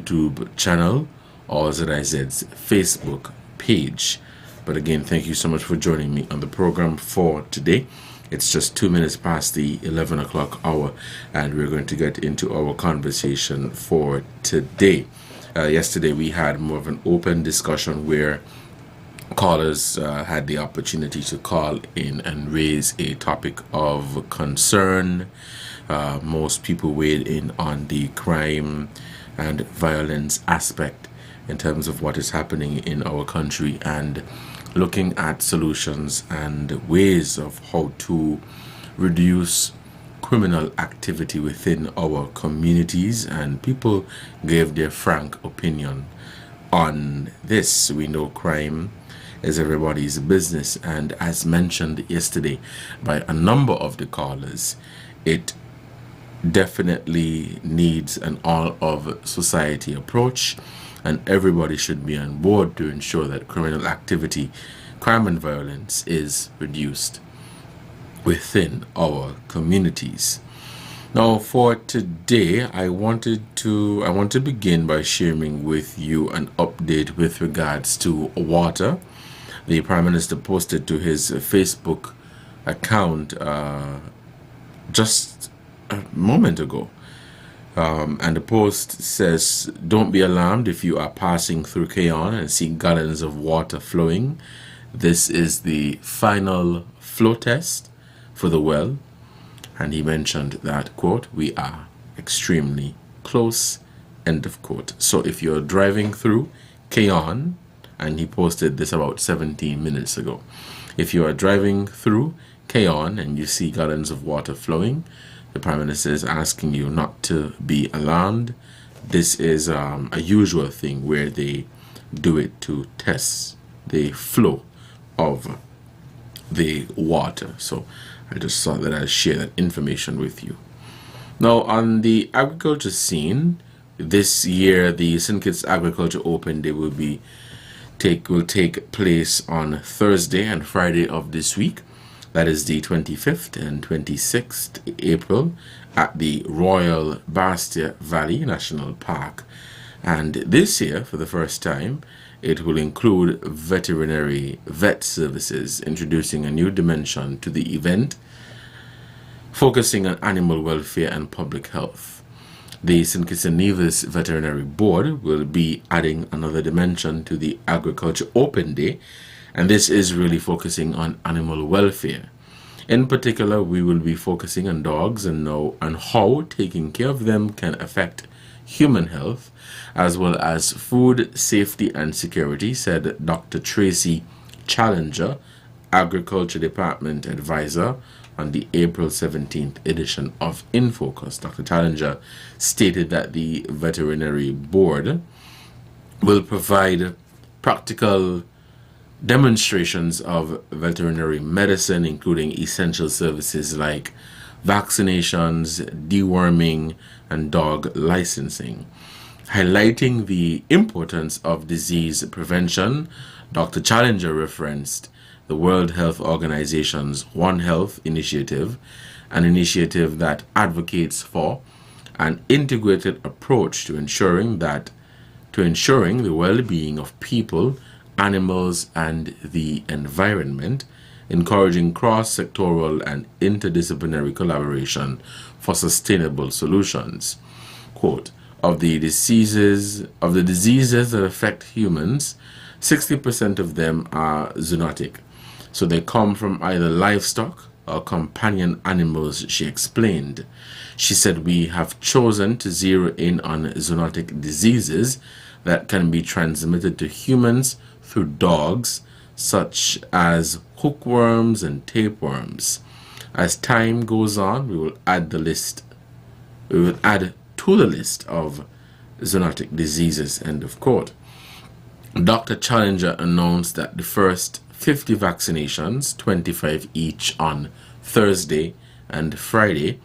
YouTube channel or ZIZ's Facebook page. But again, thank you so much for joining me on the program for today. It's just 2 minutes past the 11 o'clock hour, and we're going to get into our conversation for today. Yesterday, we had more of an open discussion where callers had the opportunity to call in and raise a topic of concern. Most people weighed in on the crime and violence aspect in terms of what is happening in our country and looking at solutions and ways of how to reduce criminal activity within our communities, and people gave their frank opinion on this. We know crime is everybody's business, and as mentioned yesterday by a number of the callers, it definitely needs an all of society approach, and everybody should be on board to ensure that criminal activity, crime and violence is reduced within our communities. Now for today, I want to begin by sharing with you an update with regards to water. The Prime Minister posted to his Facebook account just a moment ago. And the post says, "Don't be alarmed if you are passing through Keon and see gallons of water flowing. This is the final flow test for the well." And he mentioned that, quote, "We are extremely close," end of quote. So if you're driving through Keon, and he posted this about 17 minutes ago, if you are driving through Keon and you see gallons of water flowing, the Prime Minister is asking you not to be alarmed. This is a usual thing where they do it to test the flow of the water. So I just thought that I'd share that information with you. Now, on the agriculture scene, this year the St. Kitts Agriculture Open Day will take place on Thursday and Friday of this week. That is the 25th and 26th April at the Royal Bastia Valley National Park. And this year, for the first time, it will include veterinary vet services, introducing a new dimension to the event, focusing on animal welfare and public health. The St. Kitts and Nevis Veterinary Board will be adding another dimension to the Agriculture Open Day, and this is really focusing on animal welfare. In particular, we will be focusing on dogs and how taking care of them can affect human health, as well as food safety and security, said Dr. Tracy Challenger, Agriculture Department Advisor, on the April 17th edition of In Focus. Dr. Challenger stated that the Veterinary Board will provide practical demonstrations of veterinary medicine, including essential services like vaccinations, deworming, and dog licensing. Highlighting the importance of disease prevention, Dr. Challenger referenced the World Health Organization's One Health initiative, an initiative that advocates for an integrated approach to ensuring the well-being of people, animals, and the environment, encouraging cross-sectoral and interdisciplinary collaboration for sustainable solutions. Quote, of the diseases that affect humans, 60% of them are zoonotic. So they come from either livestock or companion animals, she explained. She said, "We have chosen to zero in on zoonotic diseases that can be transmitted to humans through dogs, such as hookworms and tapeworms. As time goes on, we will add to the list of zoonotic diseases," end of quote. Dr. Challenger announced that the first 50 vaccinations, 25 each on Thursday and Friday,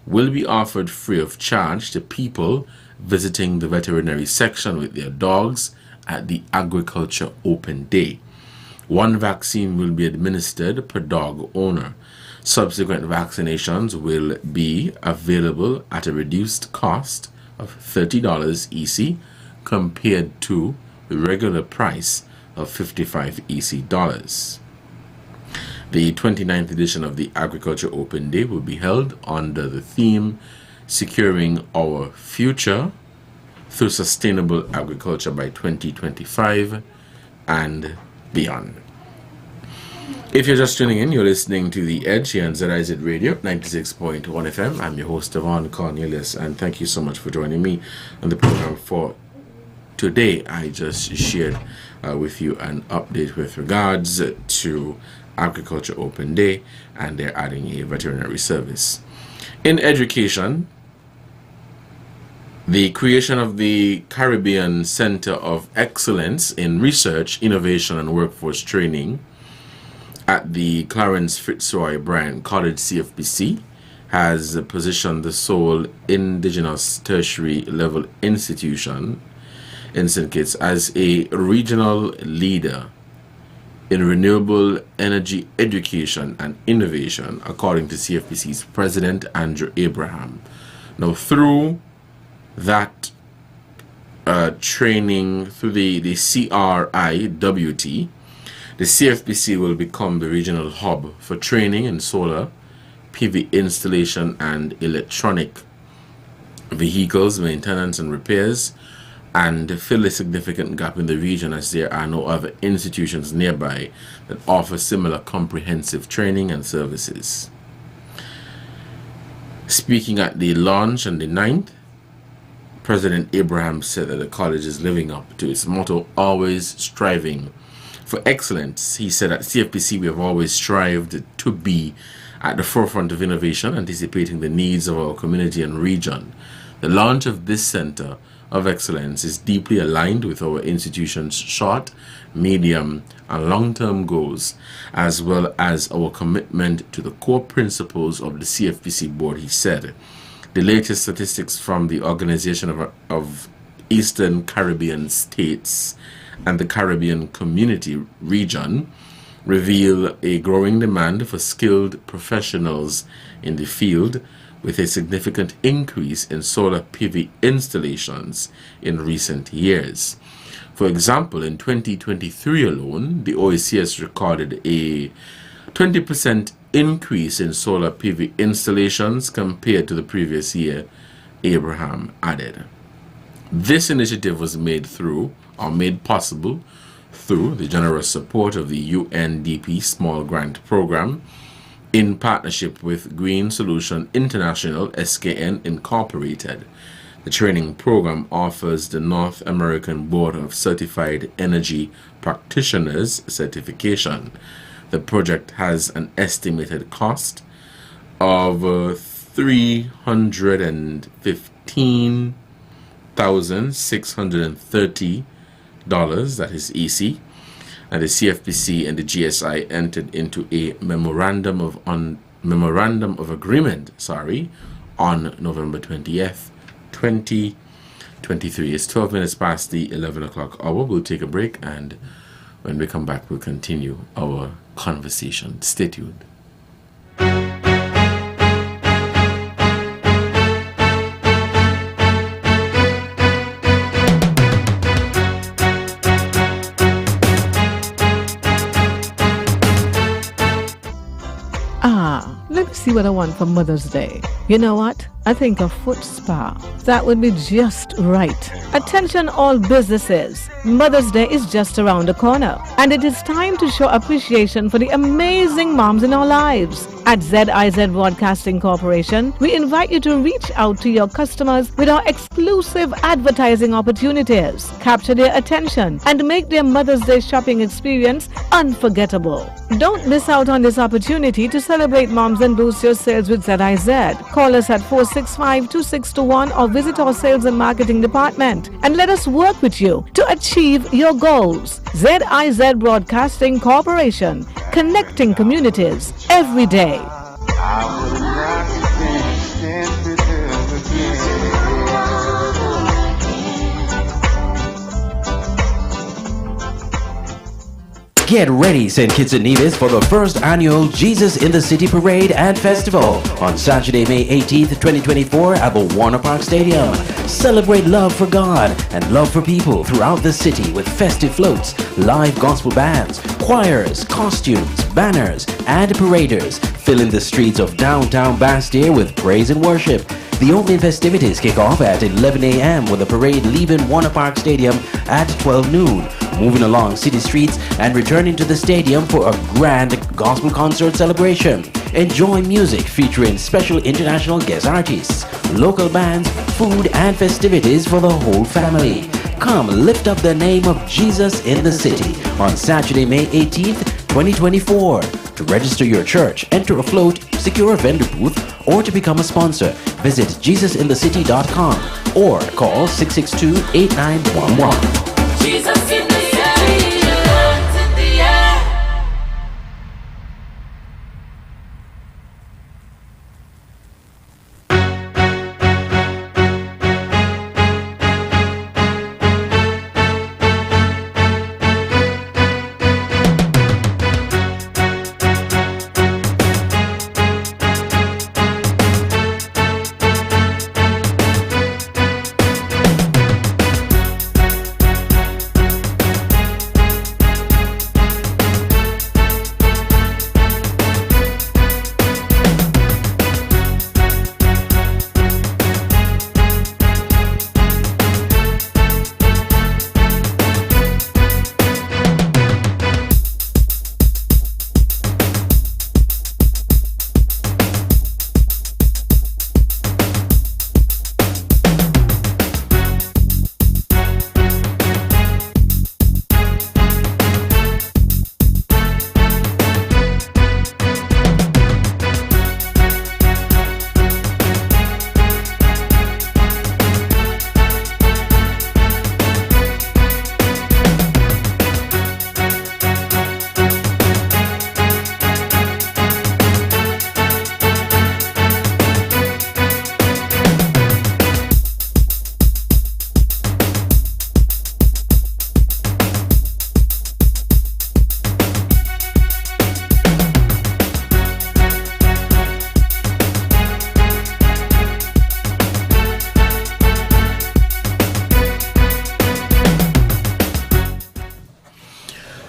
will be offered free of charge to people visiting the veterinary section with their dogs at the Agriculture Open Day. One vaccine will be administered per dog owner. Subsequent vaccinations will be available at a reduced cost of $30 EC, compared to the regular price of 55 EC dollars. The 29th edition of the Agriculture Open Day will be held under the theme Securing Our Future through Sustainable Agriculture by 2025 and beyond. If you're just tuning in, you're listening to The Edge here on ZIZ Radio 96.1 FM. I'm your host, Devonne Cornelius, and thank you so much for joining me on the program for today. I just shared with you an update with regards to Agriculture Open Day, and they're adding a veterinary service. In education, the creation of the Caribbean Center of Excellence in Research, Innovation, and Workforce Training at the Clarence Fitzroy Bryant College CFPC has positioned the sole indigenous tertiary level institution in St. Kitts as a regional leader in renewable energy education and innovation, according to CFPC's President Andrew Abraham. Now, through that training, through the CRIWT, the CFPC will become the regional hub for training in solar, PV installation, and electronic vehicles, maintenance, and repairs, and fill a significant gap in the region as there are no other institutions nearby that offer similar comprehensive training and services. Speaking at the launch on the 9th, President Abraham said that the college is living up to its motto, always striving for excellence. He said at CFPC we have always strived to be at the forefront of innovation, anticipating the needs of our community and region. The launch of this center of excellence is deeply aligned with our institution's short, medium, and long-term goals, as well as our commitment to the core principles of the CFPC board, he said. The latest statistics from the Organization of Eastern Caribbean States and the Caribbean Community Region reveal a growing demand for skilled professionals in the field, with a significant increase in solar PV installations in recent years. For example, in 2023 alone, the OECS recorded a 20% increase in solar PV installations compared to the previous year, Abraham added. This initiative was made possible through the generous support of the UNDP Small Grant Program in partnership with Green Solution International SKN Incorporated. The training program offers the North American Board of Certified Energy Practitioners certification. The project has an estimated cost of $315,630, that is EC, and the CFPC and the GSI entered into a memorandum of agreement on November 20th, 2023. It's 12 minutes past the 11 o'clock hour. We'll take a break, and when we come back, we'll continue our conversation. Stay tuned. Let me see what I want for Mother's Day. You know what? I think a foot spa. That would be just right. Attention all businesses. Mother's Day is just around the corner, and it is time to show appreciation for the amazing moms in our lives. At ZIZ Broadcasting Corporation, we invite you to reach out to your customers with our exclusive advertising opportunities, capture their attention, and make their Mother's Day shopping experience unforgettable. Don't miss out on this opportunity to celebrate moms and boost your sales with ZIZ. Call us at 465-2621 or visit our sales and marketing department and let us work with you to achieve your goals. ZIZ Broadcasting Corporation, connecting communities every day. Get ready, St. Kitts and Nevis, for the first annual Jesus in the City Parade and Festival on Saturday, May 18th, 2024 at the Warner Park Stadium. Celebrate love for God and love for people throughout the city with festive floats, live gospel bands, choirs, costumes, banners, and paraders filling the streets of downtown Bastille with praise and worship. The opening festivities kick off at 11 a.m. with the parade leaving Warner Park Stadium at 12 noon, moving along city streets and returning to the stadium for a grand gospel concert celebration. Enjoy music featuring special international guest artists, local bands, food and festivities for the whole family. Come lift up the name of Jesus in the city on Saturday, May 18th, 2024. To register your church, enter a float, secure a vendor booth, or to become a sponsor, visit jesusinthecity.com or call 662-8911. Jesus in the city, hands in the air.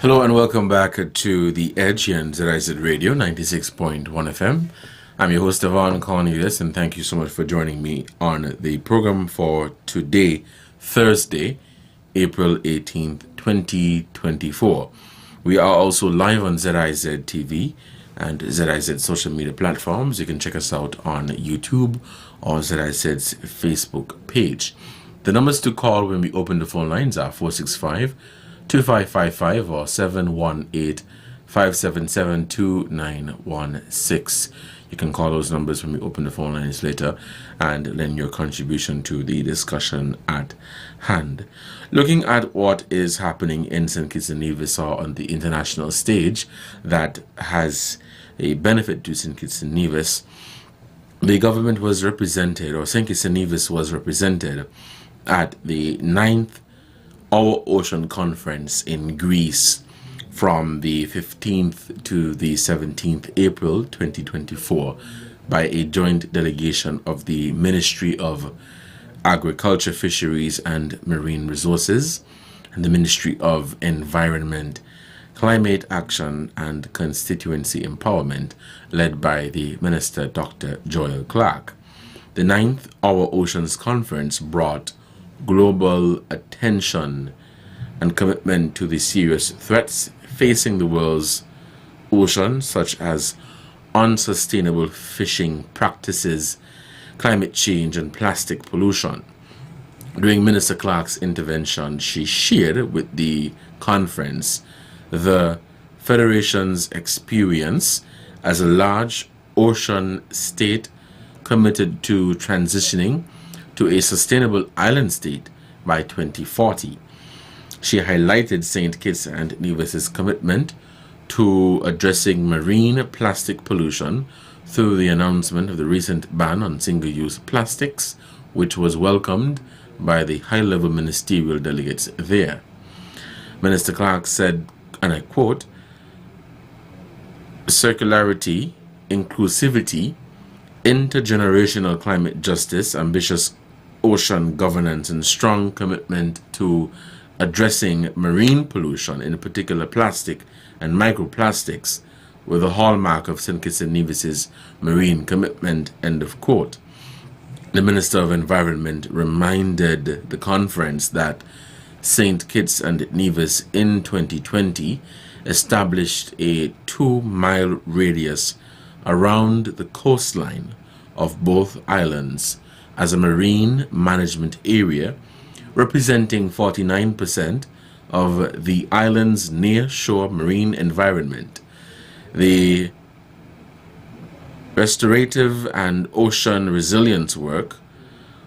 Hello and welcome back to The Edge here on ZIZ Radio 96.1 FM. I'm your host Devonne, Cornelius, and thank you so much for joining me on the program for today, Thursday, April 18th, 2024. We are also live on ZIZ TV and ZIZ social media platforms. You can check us out on YouTube or ZIZ's Facebook page. The numbers to call when we open the phone lines are 465-2555 or 718-577-2916. You can call those numbers when we open the phone lines later and lend your contribution to the discussion at hand. Looking at what is happening in St. Kitts and Nevis on the international stage that has a benefit to St. Kitts and Nevis, the government was represented, or St. Kitts and Nevis was represented at the 9th Our Ocean Conference in Greece from the 15th to the 17th April 2024 by a joint delegation of the Ministry of Agriculture, Fisheries and Marine Resources and the Ministry of Environment, Climate Action and Constituency Empowerment, led by the Minister Dr. Joel Clark. The 9th Our Oceans Conference brought global attention and commitment to the serious threats facing the world's ocean, such as unsustainable fishing practices, climate change, and plastic pollution. During Minister Clark's intervention, she shared with the conference the Federation's experience as a large ocean state committed to transitioning to a sustainable island state by 2040. She highlighted St. Kitts and Nevis's commitment to addressing marine plastic pollution through the announcement of the recent ban on single-use plastics, which was welcomed by the high-level ministerial delegates there. Minister Clark said, and I quote, circularity, inclusivity, intergenerational climate justice, ambitious ocean governance, and strong commitment to addressing marine pollution, in particular plastic and microplastics, were the hallmark of St. Kitts and Nevis's marine commitment, end of quote. The Minister of Environment reminded the conference that St. Kitts and Nevis in 2020 established a 2-mile radius around the coastline of both islands as a marine management area, representing 49% of the island's near-shore marine environment. The restorative and ocean resilience work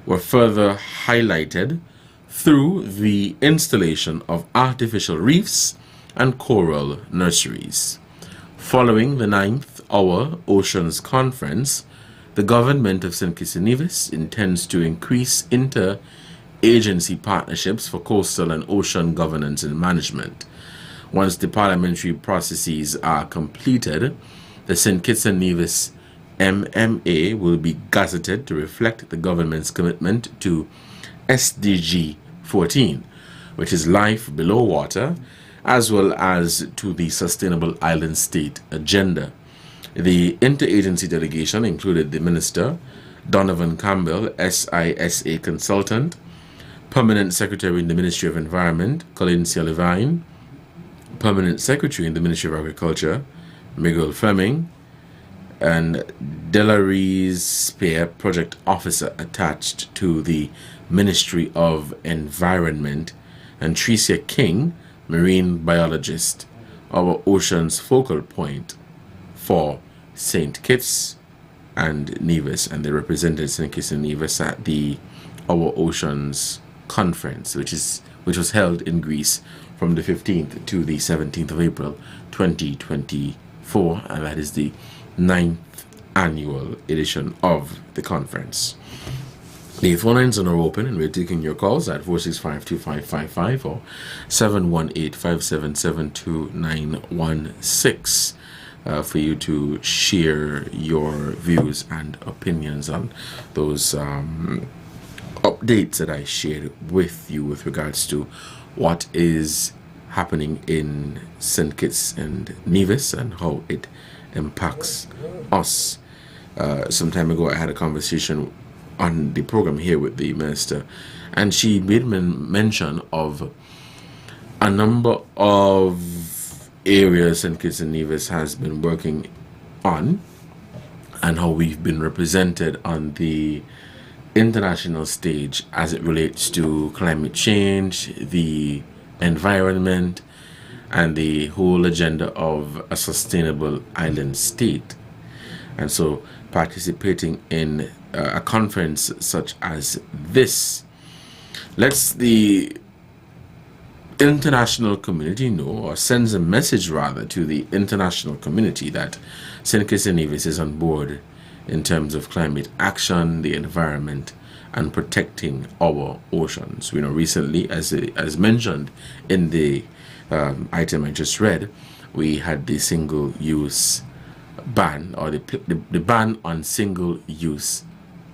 were further highlighted through the installation of artificial reefs and coral nurseries. Following the 9th Hour Oceans Conference, the government of St. Kitts and Nevis intends to increase inter-agency partnerships for coastal and ocean governance and management. Once the parliamentary processes are completed, the St. Kitts and Nevis MMA will be gazetted to reflect the government's commitment to SDG 14, which is life below water, as well as to the Sustainable Island State Agenda. The interagency delegation included the Minister, Donovan Campbell, SISA consultant, Permanent Secretary in the Ministry of Environment, Colencia Levine, Permanent Secretary in the Ministry of Agriculture, Miguel Fleming, and Delarice Spear, Project Officer attached to the Ministry of Environment, and Tricia King, Marine Biologist, our ocean's focal point for St. Kitts and Nevis, and they represented St. Kitts and Nevis at the Our Oceans Conference, which was held in Greece from the 15th to the 17th of April 2024, and that is the 9th annual edition of the conference. The phone lines are now open, and we're taking your calls at 465-2555 or 718-577-2916 for you to share your views and opinions on those updates that I shared with you with regards to what is happening in St. Kitts and Nevis and how it impacts us. Some time ago, I had a conversation on the program here with the minister, and she made mention of a number of areas St. Kitts and Nevis has been working on, and how we've been represented on the international stage as it relates to climate change, the environment, and the whole agenda of a sustainable island state. And so participating in a conference such as this lets the international community know, or sends a message rather to the international community, that St. Kitts and Nevis is on board in terms of climate action, the environment, and protecting our oceans. You know, recently, as mentioned in the item I just read, we had the single-use ban, or the ban on single-use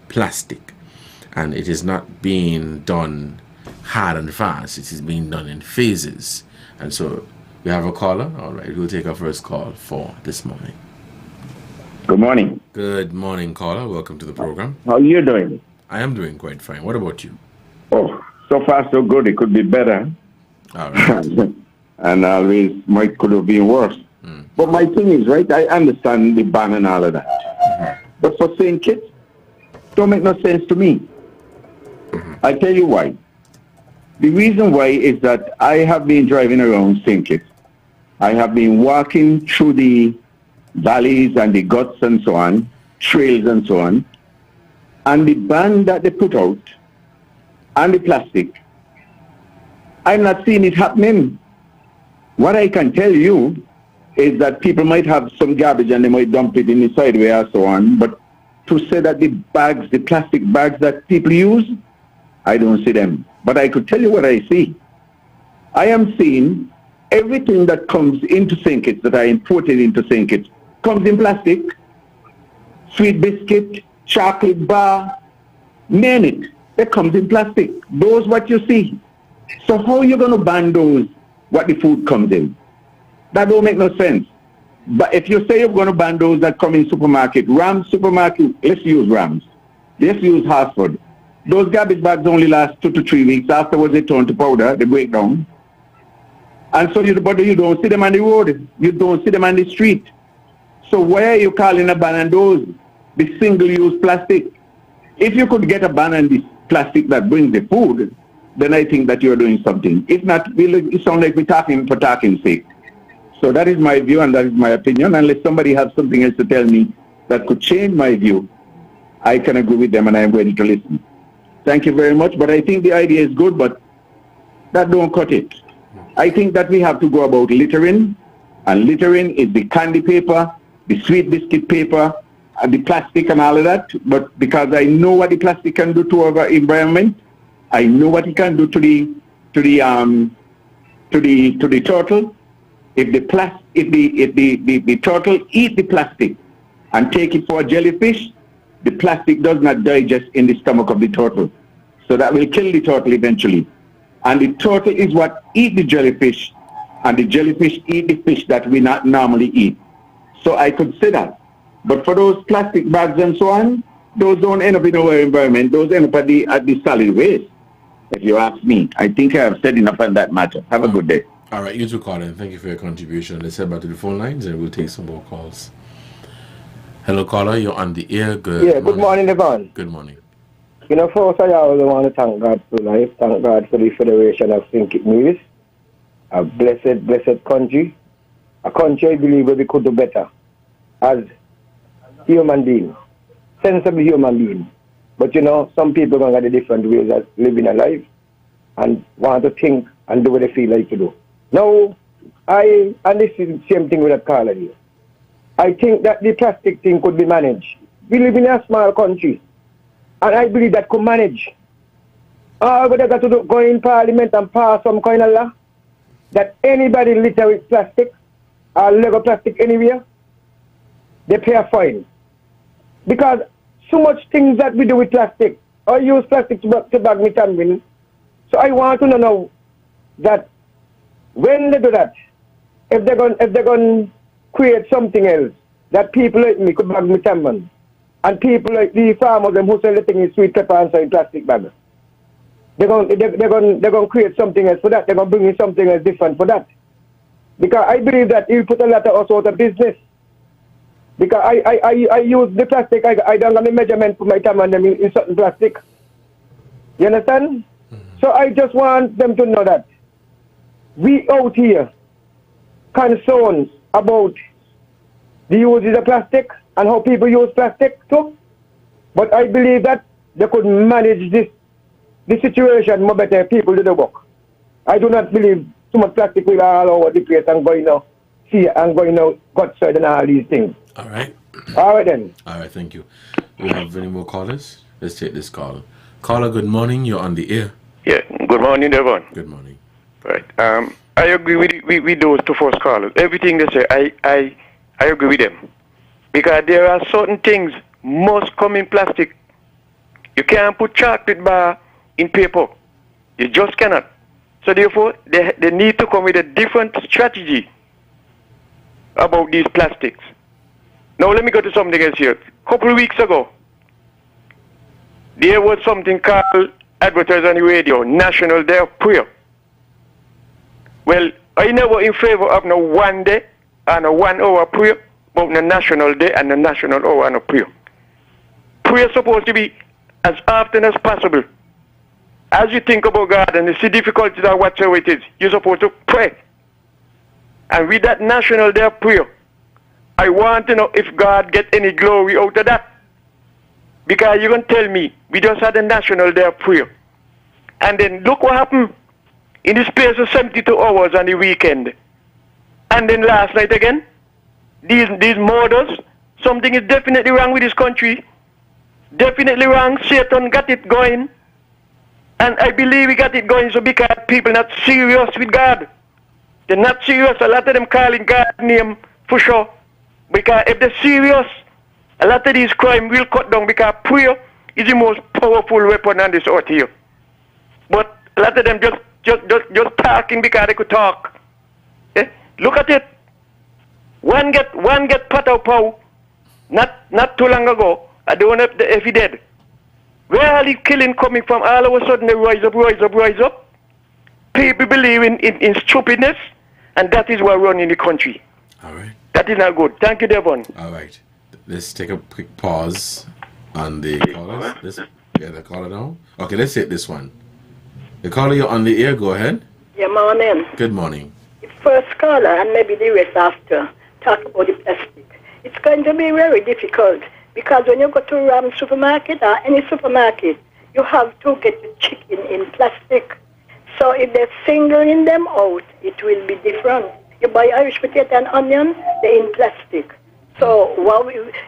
plastic, and it is not being done hard and fast. It is being done in phases. And so we have a caller. All right, we'll take our first call for this morning. Good morning. Good morning, caller. Welcome to the program. How are you doing? I am doing quite fine. What about you? Oh, so far so good. It could be better. All right. And always might could have been worse. But my thing is, right, I understand the ban and all of that. But for St. Kitts, don't make no sense to me. I'll tell you why. The reason why is that I have been driving around St. Kitts. I have been walking through the valleys and the guts and so on, trails and so on. And the ban that they put out, and the plastic, I'm not seeing it happening. What I can tell you is that people might have some garbage and they might dump it in the sideway or so on, but to say that the bags, the plastic bags that people use, I don't see them. But I could tell you what I see. I am seeing everything that comes into St. Kitts, that I imported into St. Kitts, comes in plastic. Sweet biscuit, chocolate bar, name it. It comes in plastic. Those what you see. So how you going to ban those what the food comes in? That don't make no sense. But if you say you're going to ban those that come in supermarket, Rams supermarket, let's use Rams. Let's use Hartford. Those garbage bags only last 2 to 3 weeks. Afterwards they turn to powder, they break down. And so you don't see them on the road. You don't see them on the street. So why are you calling a ban on those? The single-use plastic. If you could get a ban on this plastic that brings the food, then I think that you're doing something. If not, it sounds like we're talking for talking's sake. So that is my view and that is my opinion. Unless somebody has something else to tell me that could change my view, I can agree with them and I am ready to listen. Thank you very much. But I think the idea is good, but that don't cut it. I think that we have to go about littering, and littering is the candy paper, the sweet biscuit paper, and the plastic and all of that. But because I know what the plastic can do to our environment, I know what it can do to the turtle. If the turtle eat the plastic and take it for a jellyfish, the plastic does not digest in the stomach of the turtle. So that will kill the turtle eventually. And the turtle is what eat the jellyfish, and the jellyfish eat the fish that we not normally eat. So I could say that. But for those plastic bags and so on, those don't end up in our environment. Those end up at the solid waste. If you ask me, I think I have said enough on that matter. Have a good day. All right, you too, Colin. Thank you for your contribution. Let's head back to the phone lines and we'll take some more calls. Hello, caller. You're on the air. Good morning, Devonne. Good morning. You know, first I always want to thank God for life. Thank God for the Federation of Think It News. A blessed country. A country I believe where we could do better as human beings. Sensible human beings. But you know, some people are going to have different ways of living a life and want to think and do what they feel like to do. Now, and this is the same thing with that caller here. I think that the plastic thing could be managed. We live in a small country, and I believe that could manage. But they got to go in Parliament and pass some kind of law that anybody litter with plastic or Lego plastic anywhere, they pay a fine. Because so much things that we do with plastic, or use plastic to bag me tambin. So I want to know that when they do that, if they're going to create something else that people like me could bag me tambin, and people like the farmers who sell the thing in sweet pepper and so in plastic bags, they're going to create something else for that. They're going to bring in something else different for that. Because I believe that it will put a lot of us out of business. Because I use the plastic, I don't have the measurement for my tamman in certain plastic. You understand? So I just want them to know that we out here concerned about the uses of plastic and how people use plastic too. But I believe that they could manage the situation more better if people do the work. I do not believe too much plastic will all over the place and going out outside and all these things. All right. All right then. All right, thank you. Do we have any more callers? Let's take this call. Caller, good morning. You're on the air. Yeah, good morning, Devonne. Good morning. Right. I agree with those two first callers. Everything they say, I agree with them. Because there are certain things must come in plastic. You can't put chocolate bar in paper. You just cannot. So therefore, they need to come with a different strategy about these plastics. Now let me go to something else here. A couple of weeks ago, there was something called advertised on the radio, National Day of Prayer. Well, I never in favor of no 1 day and a 1 hour prayer, but the National Day and the National Hour and a prayer. Prayer is supposed to be as often as possible. As you think about God and you see difficulties or whatever it is, you're supposed to pray. And with that National Day of Prayer, I want to know if God gets any glory out of that. Because you're going to tell me, we just had a National Day of Prayer. And then look what happened in the space of 72 hours on the weekend. And then last night again, these murders, something is definitely wrong with this country. Definitely wrong. Satan got it going. And I believe he got it going so because people not serious with God. They're not serious. A lot of them calling God's name for sure. Because if they're serious, a lot of these crimes will cut down because prayer is the most powerful weapon on this earth here. But a lot of them just talking because they could talk. Eh? Look at it. One get Pataw Pow not too long ago. I don't know if he dead. Where are the killing coming from? All of a sudden they rise up. People believe in stupidness, and that is what running the country. All right. That is not good. Thank you, Devonne. All right. Let's take a quick pause on the callers. Let's get the caller now. Okay, let's take this one. The caller, you're on the air. Go ahead. Yeah, morning. Good morning. The first caller and maybe the rest after talk about the plastic. It's going to be very difficult because when you go to Ram supermarket or any supermarket, you have to get the chicken in plastic. So if they're singling them out, it will be different. You buy Irish potato and onion, they're in plastic. So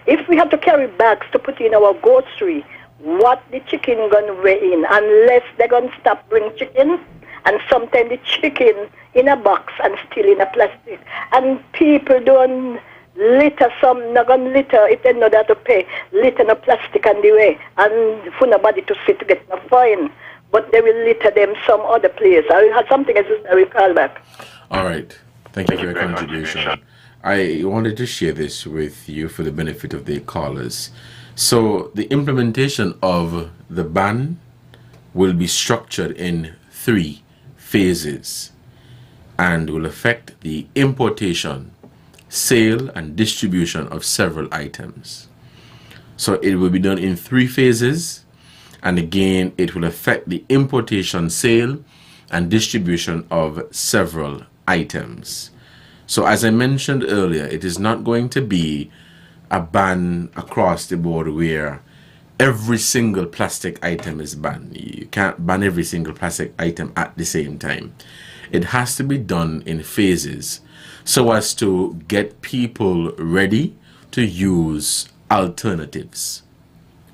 if we have to carry bags to put in our grocery, what the chicken going to weigh in? Unless they're going to stop bringing chicken, and sometimes the chicken in a box and still in a plastic. And people don't litter, some not going to litter if they know that to pay. Litter no plastic on the way, and for nobody to sit to get no fine. But they will litter them some other place. I will have something else I will call back. All right. Thank you for your contribution. I wanted to share this with you for the benefit of the callers. So the implementation of the ban will be structured in 3 phases and will affect the importation, sale, and distribution of several items. So it will be done in 3 phases, and again it will affect the importation, sale, and distribution of several items. So as I mentioned earlier, it is not going to be a ban across the board where every single plastic item is banned. You can't ban every single plastic item at the same time. It has to be done in phases so as to get people ready to use alternatives.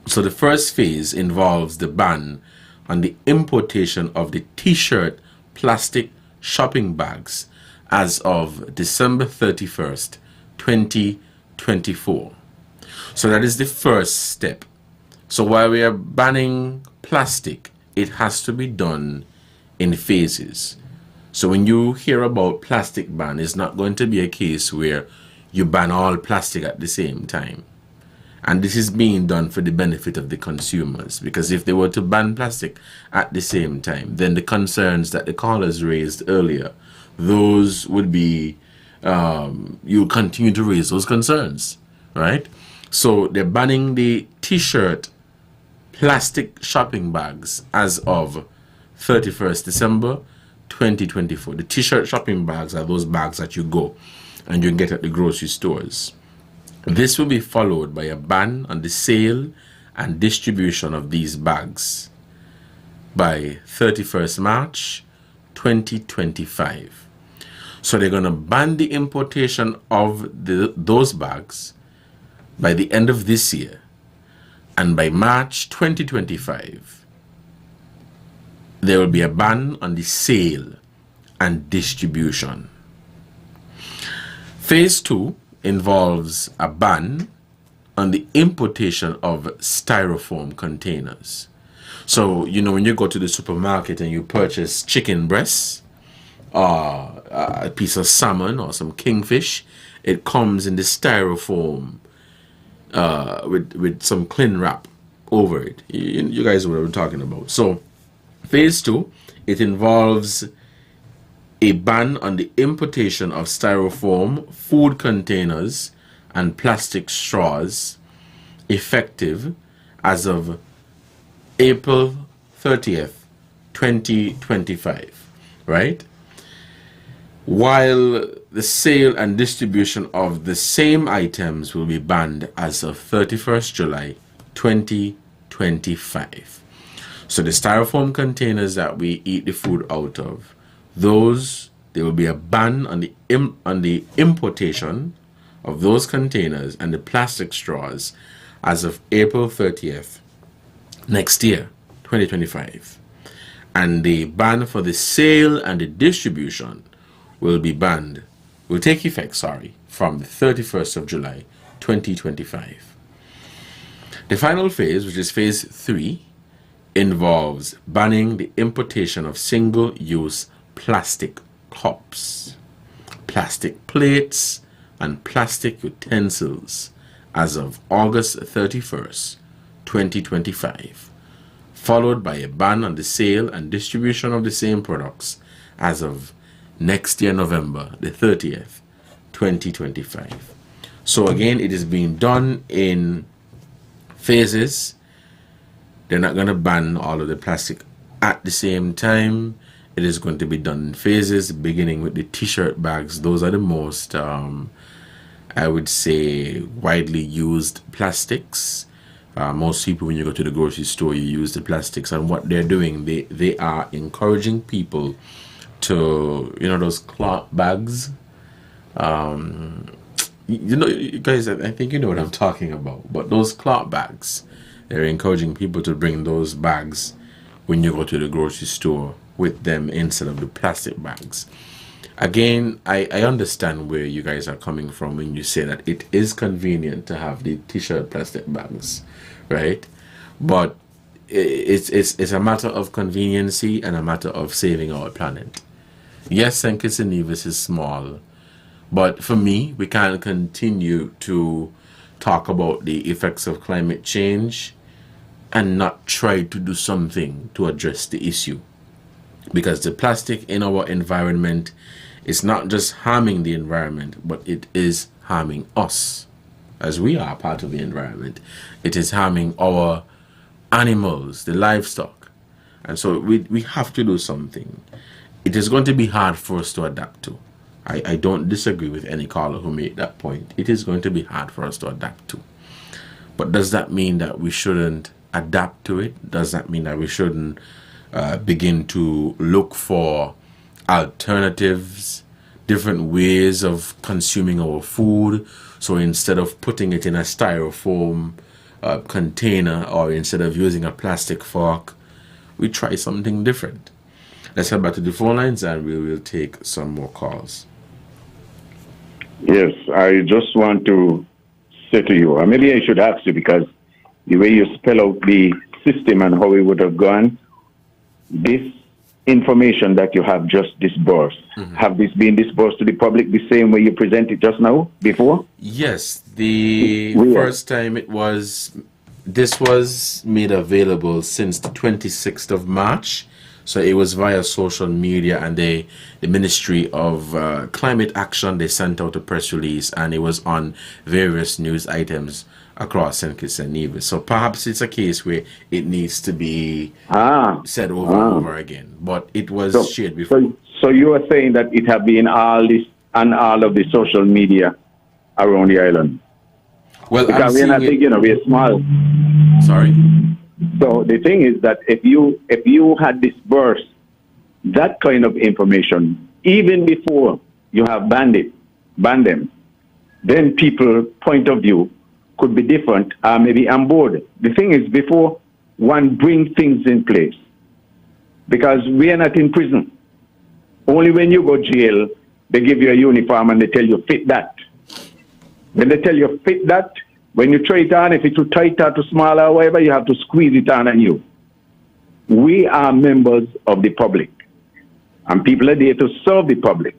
So the first phase involves the ban on the importation of the t-shirt plastic shopping bags as of December 31st, 2024. So that is the first step. So while we are banning plastic, it has to be done in phases. So when you hear about plastic ban, it's not going to be a case where you ban all plastic at the same time. And this is being done for the benefit of the consumers, because if they were to ban plastic at the same time, then the concerns that the callers raised earlier, those would be, you continue to raise those concerns, right? So they're banning the t-shirt plastic shopping bags as of 31st December 2024. The t-shirt shopping bags are those bags that you go and you get at the grocery stores. This will be followed by a ban on the sale and distribution of these bags by 31st March 2025. So they're going to ban the importation of those bags by the end of this year, and by March 2025 there will be a ban on the sale and distribution. Phase 2 involves a ban on the importation of styrofoam containers. So, you know, when you go to the supermarket and you purchase chicken breasts, a piece of salmon or some kingfish, it comes in the styrofoam with some cling wrap over it. You guys know what we're talking about. So, phase 2, it involves a ban on the importation of styrofoam food containers and plastic straws, effective as of April 30th, 2025, right? While the sale and distribution of the same items will be banned as of 31st July, 2025. So the styrofoam containers that we eat the food out of, there will be a ban on the importation of those containers and the plastic straws as of April 30th next year, 2025. And the ban for the sale and the distribution will be banned will take effect, from the 31st of July, 2025. The final phase, which is phase 3, involves banning the importation of single-use plastic cups, plastic plates, and plastic utensils as of August 31st, 2025, followed by a ban on the sale and distribution of the same products as of next year, November the 30th, 2025. So again, it is being done in phases. They're not going to ban all of the plastic at the same time. It is going to be done in phases, beginning with the t-shirt bags. Those are the most, I would say, widely used plastics. Most people, when you go to the grocery store, you use the plastics. And what they're doing, they are encouraging people to, those cloth bags. You guys, I think you know what I'm talking about. But those cloth bags, they're encouraging people to bring those bags when you go to the grocery store with them instead of the plastic bags. Again, I understand where you guys are coming from when you say that it is convenient to have the t-shirt plastic bags, right? But it's a matter of conveniency and a matter of saving our planet. Yes, St. Kitts and Nevis is small, but for me, we can't continue to talk about the effects of climate change and not try to do something to address the issue. Because the plastic in our environment is not just harming the environment, but it is harming us, as we are part of the environment. It is harming our animals, the livestock. And so we have to do something. It is going to be hard for us to adapt to. I don't disagree with any caller who made that point. It is going to be hard for us to adapt to. But does that mean that we shouldn't adapt to it? Does that mean that we shouldn't begin to look for alternatives, different ways of consuming our food? So instead of putting it in a styrofoam container, or instead of using a plastic fork, we try something different. Let's head back to the phone lines and we will take some more calls. Yes, I just want to say to you, or maybe I should ask you, because the way you spell out the system and how it would have gone, this information that you have just disbursed, have this been disbursed to the public the same way you presented just now, before? Yes, the first time this was made available since the 26th of March. So it was via social media, and the Ministry of Climate Action, they sent out a press release, and it was on various news items across St. Kitts and Nevis. So perhaps it's a case where it needs to be said over and over again. But it was shared before. So you are saying that it have been all of the social media around the island? Well, because we're not big, we're small. Sorry? So the thing is that if you had disbursed that kind of information even before you have banned them, then people's point of view could be different, maybe on board. The thing is, before one brings things in place, because we are not in prison. Only when you go jail, they give you a uniform and they tell you fit that. When they tell you fit that, when you try it on, if it's too tight or too small or whatever, you have to squeeze it on you. We are members of the public, and people are there to serve the public.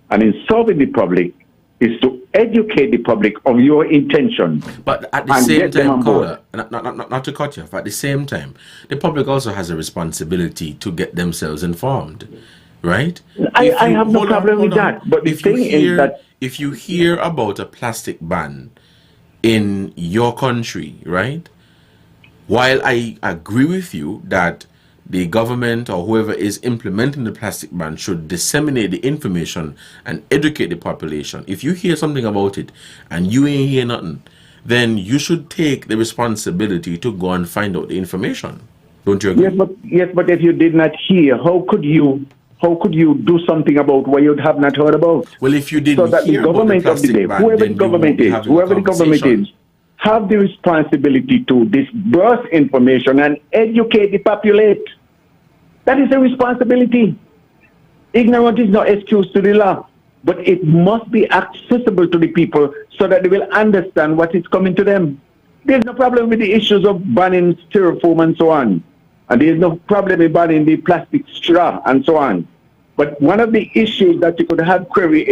And in serving the public is to educate the public of your intention. But at the same time, caller, not to cut you off, at the same time, the public also has a responsibility to get themselves informed, right? I have no problem with that. But the thing is that if you hear about a plastic ban in your country, right? While I agree with you that the government or whoever is implementing the plastic ban should disseminate the information and educate the population, if you hear something about it and you ain't hear nothing, then you should take the responsibility to go and find out the information. Don't you agree? Yes, but if you did not hear, how could you do something about what you have not heard about? Well, if you didn't hear about the plastic ban, whoever the government is, have the responsibility to disburse information and educate the populate. That is a responsibility. Ignorance is no excuse to the law. but it must be accessible to the people so that they will understand what is coming to them. There's no problem with the issues of banning styrofoam and so on. And there's no problem with banning the plastic straw and so on. But one of the issues that you could have query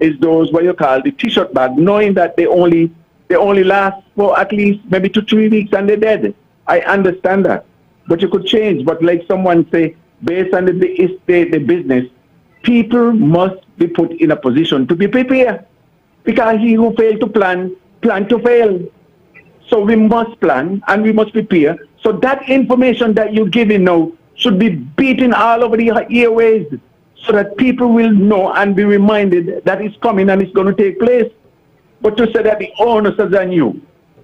is those what you call the t-shirt bag, knowing that they only last for at least maybe 2 to 3 weeks and they're dead. I understand that. But you could change. But like someone say, based on the business, people must be put in a position to be prepared. Because he who failed to plan to fail. So we must plan and we must prepare. So that information that you're giving now should be beaten all over the airways so that people will know and be reminded that it's coming and it's going to take place. But to say that the onus is on you,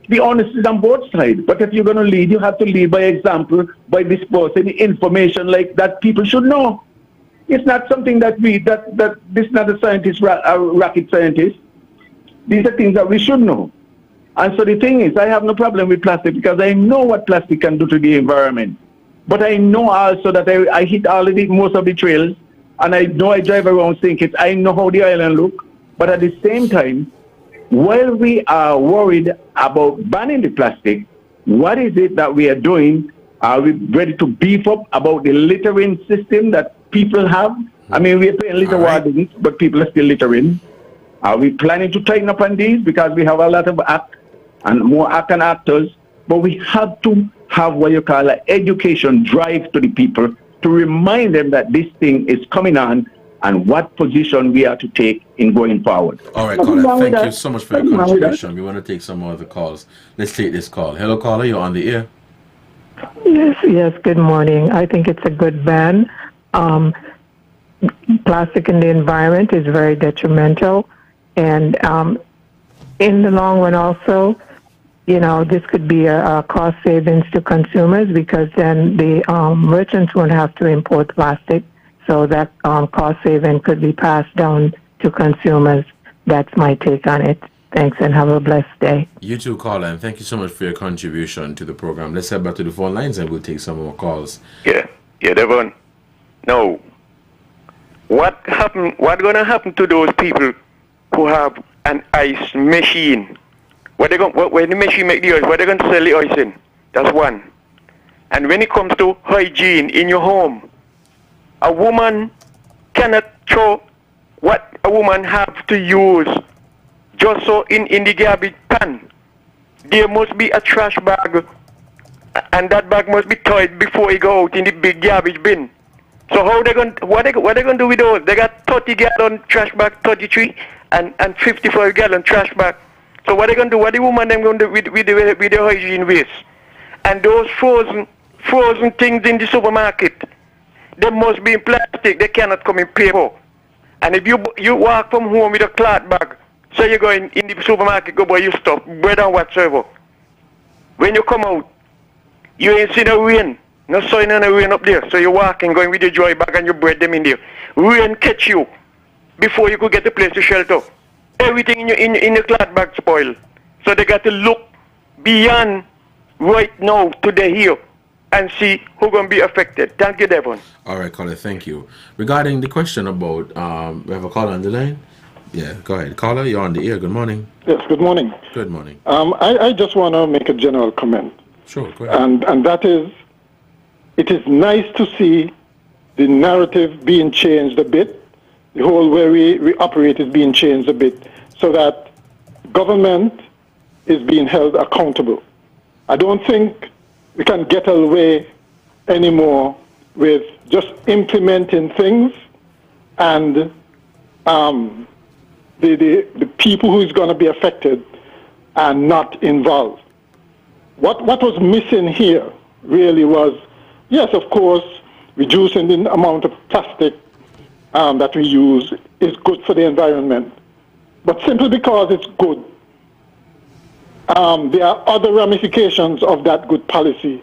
the onus is on both sides. But if you're going to lead, you have to lead by example, by dispersing the information like that people should know. It's not something that this is not a scientist, a rocket scientist. These are things that we should know. And so the thing is, I have no problem with plastic because I know what plastic can do to the environment. But I know also that I hit most of the trails, and I know I drive around St. Kitts. I know how the island look. But at the same time, while we are worried about banning the plastic, what is it that we are doing? Are we ready to beef up about the littering system that people have? I mean, we are paying litter wardens, but people are still littering. Are we planning to tighten up on these? Because we have a lot of act and more act and actors, but we have to have what you call an education drive to the people to remind them that this thing is coming on and what position we are to take in going forward. All right, caller, thank you so much for your contribution. We want to take some more of the calls. Let's take this call. Hello, caller, you're on the air. Yes, good morning. I think it's a good ban. Plastic in the environment is very detrimental. And in the long run also, this could be a cost savings to consumers because then the merchants won't have to import plastic. So that cost saving could be passed down to consumers. That's my take on it. Thanks and have a blessed day. You too, caller, and thank you so much for your contribution to the program. Let's head back to the phone lines and we'll take some more calls. Yeah, Devonne. No. What gonna happen to those people who have an ice machine? When the machine make the ice, what they going to sell the ice in? That's one. And when it comes to hygiene in your home, a woman cannot throw what a woman have to use just so in the garbage pan. There must be a trash bag, and that bag must be tied before it go out in the big garbage bin. So what they gonna do with those? They got 30-gallon trash bag, 33, and 55-gallon trash bag. So what they gonna do? What the woman them gonna do with the hygiene waste? And those frozen things in the supermarket, they must be in plastic. They cannot come in paper. And if you walk from home with a cloth bag, so you go in the supermarket, go buy your stuff, bread and whatsoever. When you come out, you ain't see no rain, no sun and no rain up there. So you're walking, going with your dry bag and you bread them in there. Rain catch you before you could get a place to shelter. Everything in your cloth bag spoil. So they got to look beyond right now to the here and see who's going to be affected. Thank you, Devon. All right, caller, thank you. Regarding the question about, we have a caller on the line? Yeah, go ahead. Caller, you're on the air. Good morning. Yes, good morning. Good morning. I just want to make a general comment. Sure, go ahead. And that is, it is nice to see the narrative being changed a bit. The whole way we operate is being changed a bit so that government is being held accountable. I don't think we can get away anymore with just implementing things and the people who is going to be affected are not involved. What was missing here really was, yes, of course, reducing the amount of plastic that we use is good for the environment. But simply because it's good, there are other ramifications of that good policy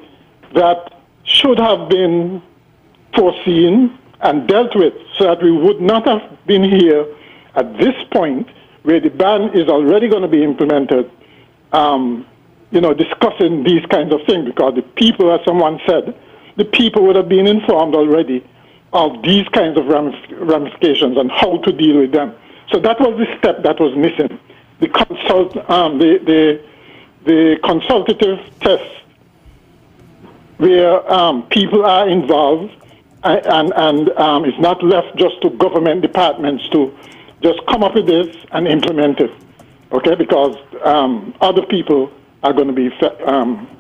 that should have been foreseen and dealt with so that we would not have been here at this point where the ban is already going to be implemented, discussing these kinds of things, because the people, as someone said, the people would have been informed already of these kinds of ramifications and how to deal with them. So that was the step that was missing. The consultative test where people are involved and it's not left just to government departments to just come up with this and implement it, okay? Because other people are going to be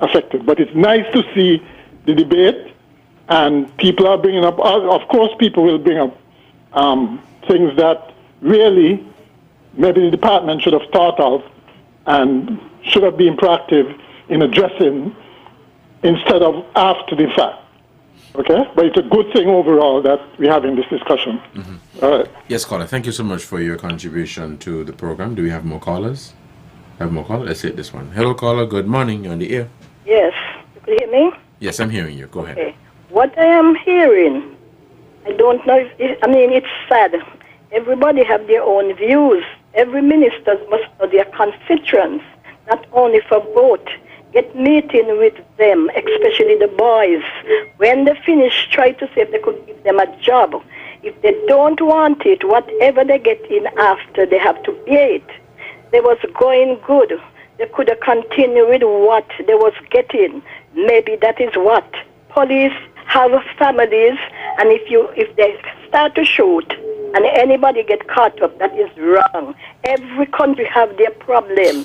affected. But it's nice to see the debate, and people are bringing up, of course people will bring up things that really maybe the department should have thought of and should have been proactive in addressing instead of after the fact. Okay? But it's a good thing overall that we're having this discussion. Mm-hmm. All right. Yes, caller. Thank you so much for your contribution to the program. Do we have more callers? Have more callers? Let's hit this one. Hello, caller. Good morning. You're on the air. Yes. You could hear me? Yes, I'm hearing you. Go ahead. Okay. What I am hearing, I don't know if it's sad. Everybody have their own views. Every minister must know their constituents, not only for vote. Get meeting with them, especially the boys. When they finish, try to see if they could give them a job. If they don't want it, whatever they get in after, they have to pay it. They was going good. They could have continued with what they was getting. Maybe that is what. Police have families, and if they start to shoot and anybody get caught up, that is wrong. Every country have their problem.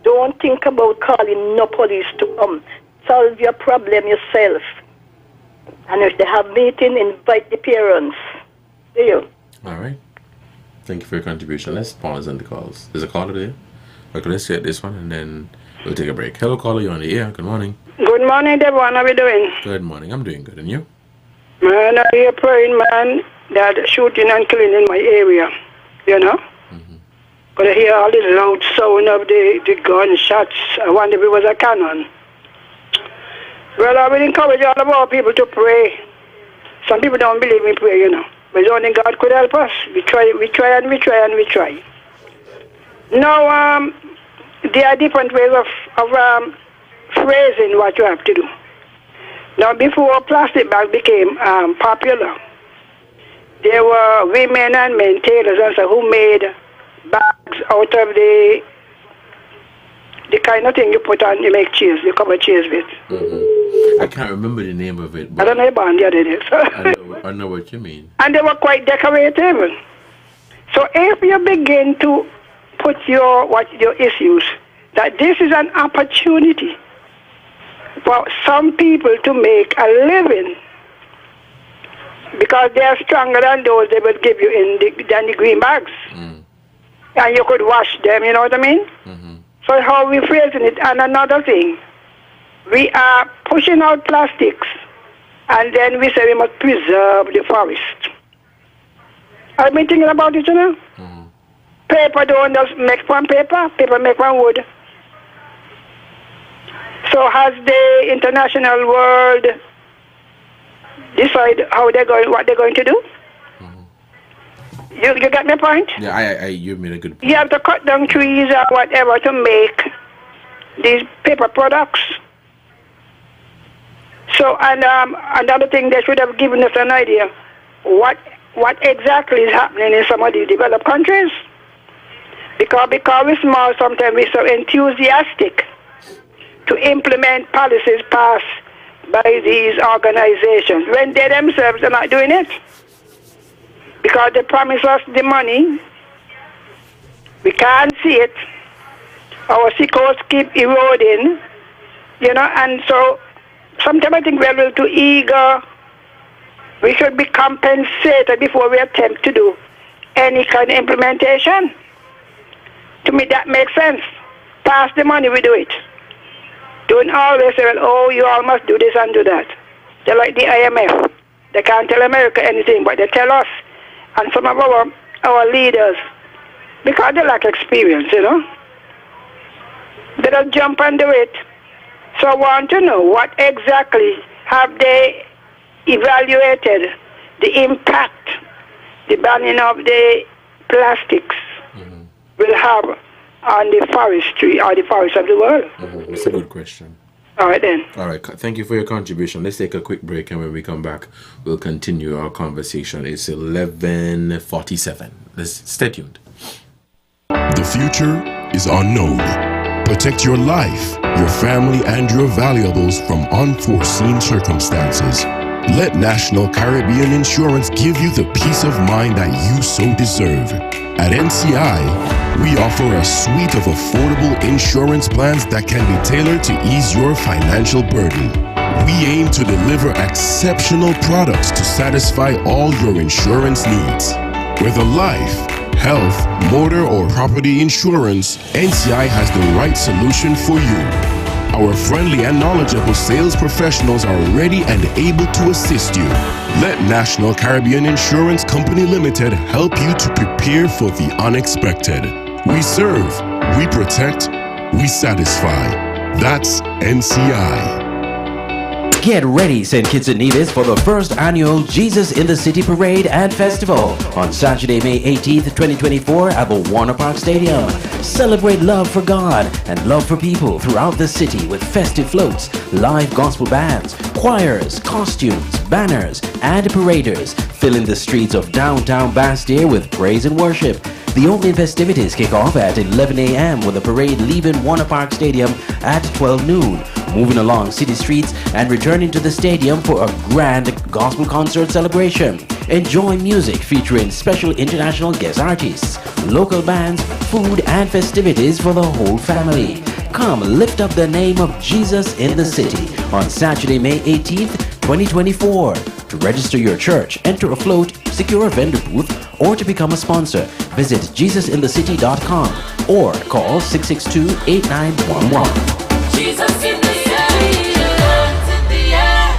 Don't think about calling no police to come. Solve your problem yourself. And if they have meeting, invite the parents. See you. All right. Thank you for your contribution. Let's pause on the calls. There's a caller there. Okay, let's get this one and then we'll take a break. Hello, caller. You're on the air. Good morning. Good morning, Devonne. How are we doing? Good morning. I'm doing good. And you? Man, I hear praying, man, that shooting and killing in my area. You know? But I hear all the loud sound of the gunshots. I wonder if it was a cannon. Well, I will encourage all of our people to pray. Some people don't believe in prayer, you know. But only God could help us. We try. Now, there are different ways of phrasing what you have to do. Now, before plastic bag became popular, there were women and men, tailors and so who made bags out of the kind of thing you put on, you make chairs, you cover chairs with. I can't remember the name of it. I don't know about the other days. I know what you mean. And they were quite decorative. So if you begin to put your issues, that this is an opportunity for some people to make a living, because they are stronger than those they will give you than the green bags. And you could wash them, you know what I mean? So how we phrasing it. And another thing, we are pushing out plastics, and then we say we must preserve the forest. I've been thinking about it, you know? Paper don't just make from paper make from wood. So has the international world decide what they're going to do? You get my point? Yeah, you made a good point. You have to cut down trees or whatever to make these paper products. So, and another thing, they should have given us an idea what exactly is happening in some of these developed countries. Because we're small, sometimes we're so enthusiastic to implement policies passed by these organizations when they themselves are not doing it. Because they promise us the money, we can't see it. Our seacoast keep eroding, you know, and so sometimes I think we're a little too eager. We should be compensated before we attempt to do any kind of implementation. To me, that makes sense. Pass the money, we do it. Don't always say, well, oh, you all must do this and do that. They're like the IMF. They can't tell America anything, but they tell us. And some of our leaders, because they lack experience, you know, they don't jump and do it. So I want to know what exactly have they evaluated the impact the banning of the plastics will have on the forestry or the forest of the world. That's a good question. All right, then. All right. Thank you for your contribution. Let's take a quick break, and when we come back, we'll continue our conversation. It's 11:47. Let's stay tuned. the future is unknown. Protect your life, your family, and your valuables from unforeseen circumstances. Let National Caribbean Insurance give you the peace of mind that you so deserve. At NCI, we offer a suite of affordable insurance plans that can be tailored to ease your financial burden. We aim to deliver exceptional products to satisfy all your insurance needs. Whether life, health, motor, or property insurance, NCI has the right solution for you. Our friendly and knowledgeable sales professionals are ready and able to assist you. Let National Caribbean Insurance Company Limited help you to prepare for the unexpected. We serve, we protect, we satisfy. That's NCI. Get ready, St. Kitts and Nevis, for the first annual Jesus in the City Parade and Festival on Saturday, May 18th, 2024 at the Warner Park Stadium. Celebrate love for God and love for people throughout the city with festive floats, live gospel bands, choirs, costumes, banners, and paraders filling the streets of downtown Bastille with praise and worship. The opening festivities kick off at 11 a.m. with the parade leaving Warner Park Stadium at 12 noon, moving along city streets and returning to the stadium for a grand gospel concert celebration. Enjoy music featuring special international guest artists, local bands, food, and festivities for the whole family. Come lift up the name of Jesus in the city on Saturday, May 18th, 2024. To register your church, enter a float, secure a vendor booth, or to become a sponsor, visit jesusinthecity.com or call 662-8911. Jesus in the city, hands in the air.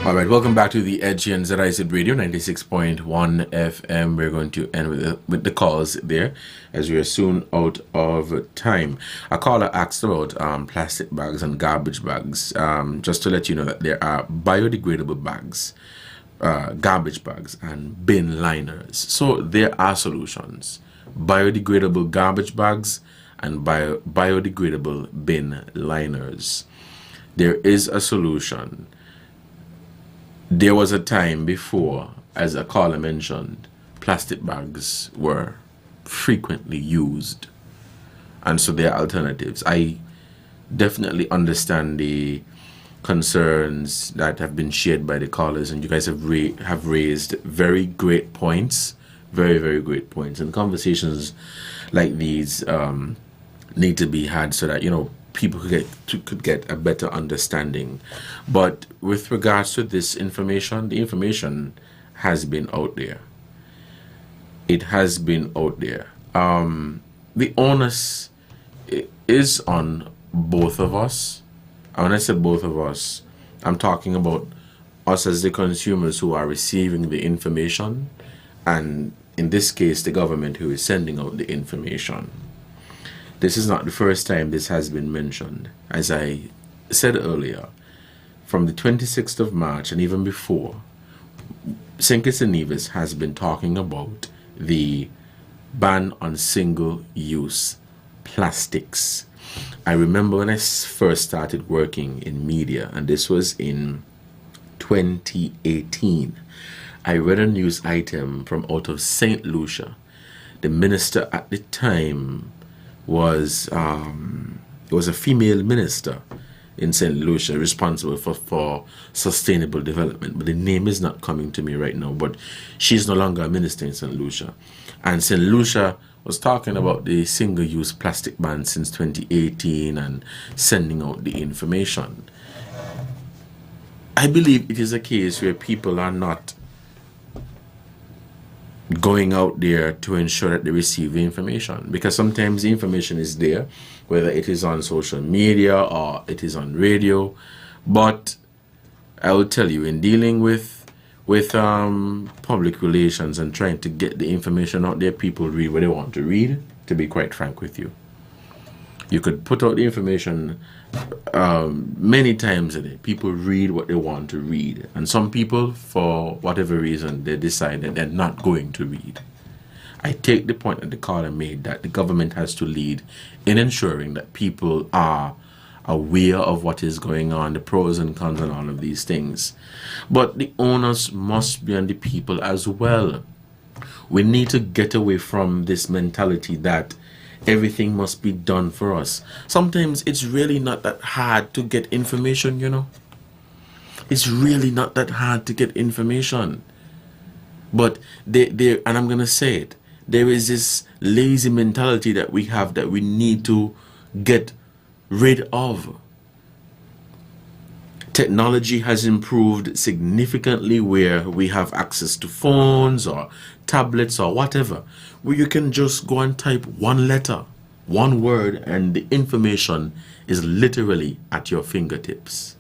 All right, welcome back to the Edge and ZIZ Radio 96.1 FM. We're going to end with the calls there, as we are soon out of time. A caller asked about plastic bags and garbage bags. Just to let you know that there are biodegradable bags, garbage bags, and bin liners. So there are solutions. Biodegradable garbage bags and biodegradable bin liners. There is a solution. There was a time before, as a caller mentioned, plastic bags were frequently used. And so there are alternatives. I definitely understand the concerns that have been shared by the callers, and you guys have raised very great points, very, very great points. And conversations like these need to be had so that, people could get a better understanding. But with regards to this information, the information has been out there. It has been out there. The onus is on both of us. And when I say both of us, I'm talking about us as the consumers who are receiving the information, and in this case, the government who is sending out the information. This is not the first time this has been mentioned. As I said earlier, from the 26th of March and even before, St. Kitts and Nevis has been talking about the ban on single-use plastics. I remember when I first started working in media, and this was in 2018, I read a news item from out of St. Lucia. The minister at the time was a female minister in St. Lucia responsible for sustainable development, but the name is not coming to me right now, but she's no longer a minister in St. Lucia. And St. Lucia was talking about the single-use plastic ban since 2018 and sending out the information. I believe it is a case where people are not going out there to ensure that they receive the information, because sometimes the information is there, whether it is on social media or it is on radio. But I will tell you, in dealing with public relations and trying to get the information out there, people read what they want to read, to be quite frank with you. You could put out the information many times a day. People read what they want to read. And some people, for whatever reason, they decide that they're not going to read. I take the point that the caller made, that the government has to lead in ensuring that people are aware of what is going on, the pros and cons and all of these things. But the onus must be on the people as well. We need to get away from this mentality that everything must be done for us. Sometimes it's really not that hard to get information, you know. It's really not that hard to get information. But and I'm going to say it, there is this lazy mentality that we have that we need to get rid of. Technology has improved significantly where we have access to phones or tablets or whatever, where you can just go and type one letter, one word, and the information is literally at your fingertips.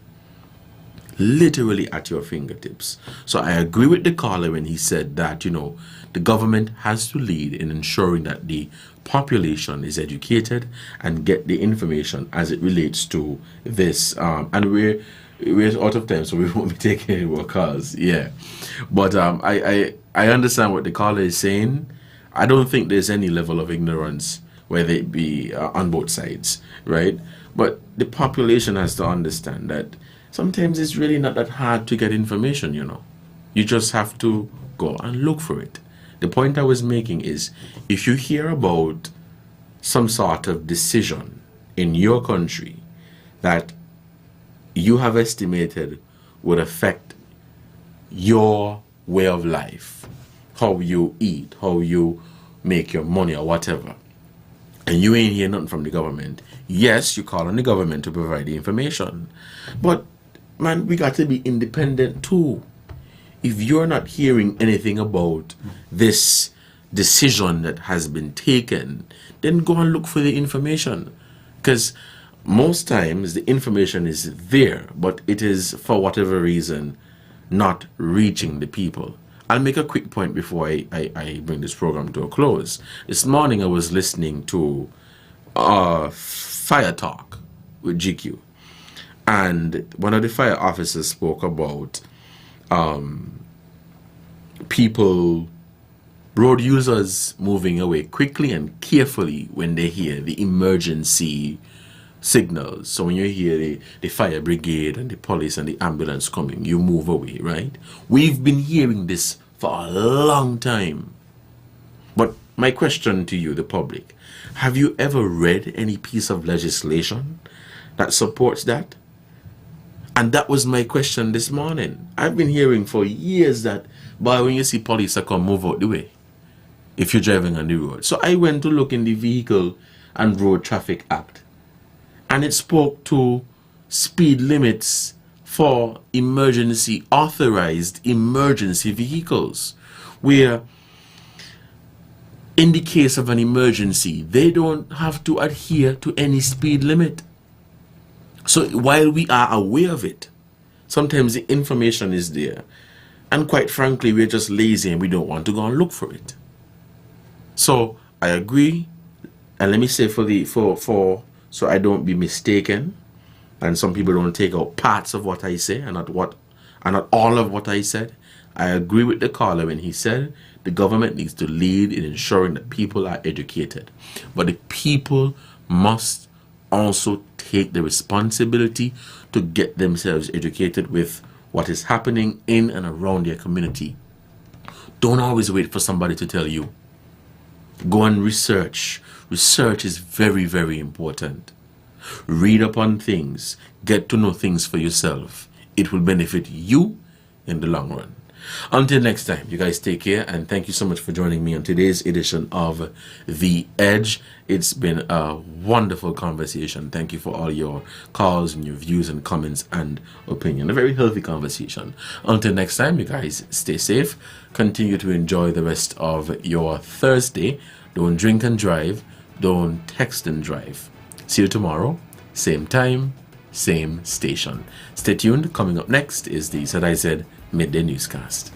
Literally at your fingertips. So I agree with the caller when he said that, you know, the government has to lead in ensuring that the population is educated and get the information as it relates to this. And we're out of time, so we won't be taking any more calls. Yeah, but I understand what the caller is saying. I don't think there's any level of ignorance, whether it be on both sides, right? But the population has to understand that sometimes it's really not that hard to get information, you know. You just have to go and look for it. The point I was making is, if you hear about some sort of decision in your country that you have estimated would affect your way of life, how you eat, how you make your money or whatever, and you ain't hear nothing from the government, yes, you call on the government to provide the information. But man, we got to be independent too. If you're not hearing anything about this decision that has been taken, then go and look for the information. Because most times the information is there, but it is, for whatever reason, not reaching the people. I'll make a quick point before I bring this program to a close. This morning I was listening to Fire Talk with GQ. And one of the fire officers spoke about people, road users moving away quickly and carefully when they hear the emergency signals. So when you hear the fire brigade and the police and the ambulance coming, you move away, right? We've been hearing this for a long time. But my question to you, the public, have you ever read any piece of legislation that supports that? And that was my question this morning. I've been hearing for years that, boy, when you see police, I come move out the way if you're driving on the road. So I went to look in the Vehicle and Road Traffic Act, and it spoke to speed limits for authorized emergency vehicles, where in the case of an emergency, they don't have to adhere to any speed limit. So while we are aware of it, sometimes the information is there, and quite frankly, we're just lazy and we don't want to go and look for it. So I agree, and let me say so I don't be mistaken, and some people don't take out parts of what I say and not all of what I said. I agree with the caller when he said the government needs to lead in ensuring that people are educated, but the people must also take the responsibility to get themselves educated with what is happening in and around their community. Don't always wait for somebody to tell you. Go and research. Research is very, very important. Read upon things. Get to know things for yourself. It will benefit you in the long run. Until next time, you guys take care, and thank you so much for joining me on today's edition of The Edge. It's been a wonderful conversation. Thank you for all your calls and your views and comments and opinion. A very healthy conversation. Until next time, you guys stay safe. Continue to enjoy the rest of your Thursday. Don't drink and drive. Don't text and drive. See you tomorrow. Same time, same station. Stay tuned. Coming up next is the ZIZ Midday Newscast.